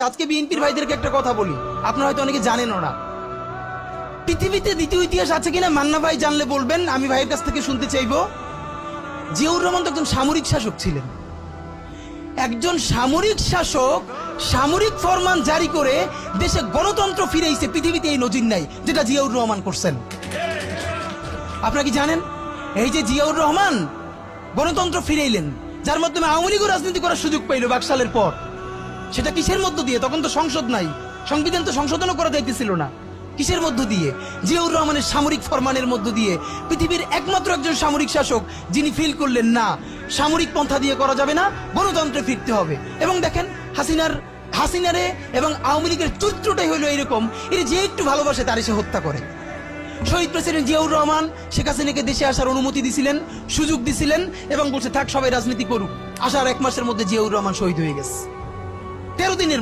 আজকে বিএনপির ভাইদেরকে একটা কথা বলি, আপনারা হয়তো অনেকে জানেনও না। পৃথিবীতে দ্বিতীয় ইতিহাস আছে কিনা মান্না ভাই জানলে বলবেন, আমি ভাইয়ের কাছ থেকে শুনতে চাইবো। জিয়াউর রহমান তো একজন সামরিক শাসক ছিলেন। একজন সামরিক শাসক সামরিক ফরমান জারি করে দেশে গণতন্ত্র ফিরেইছে, পৃথিবীতে এই নজির নাই যেটা জিয়াউর রহমান করছেন। আপনারা কি জানেন এই যে জিয়াউর রহমান গণতন্ত্র ফিরাইলেন, যার মাধ্যমে আওয়ামী লীগও রাজনীতি করার সুযোগ পাইল বাকশালের পর? সেটা কিসের মধ্য দিয়ে? তখন তো সংসদ নাই, সংবিধান তো সংশোধনও করা যাইতেছিল না। কিসের মধ্য দিয়ে? জিয়াউর রহমানের সামরিক ফরমানের মধ্য দিয়ে। পৃথিবীর একমাত্র একজন সামরিক শাসক যিনি ফিল করলেন না সামরিক পন্থা দিয়ে করা যাবে না, গণতন্ত্রে ফিরতে হবে। এবং দেখেন হাসিনারে এবং আওয়ামী লীগের চরিত্রটাই হলো এরকম, এর যে একটু ভালোবাসে তার সে হত্যা করে। শহীদ প্রেসিডেন্ট জিয়াউর রহমান শেখ হাসিনাকে দেশে আসার অনুমতি দিছিলেন, সুযোগ দিছিলেন এবং বলছে থাক সবাই রাজনীতি করুক। আসার 1 মাসের মধ্যে জিয়াউর রহমান শহীদ হয়ে গেছে, 13 দিনের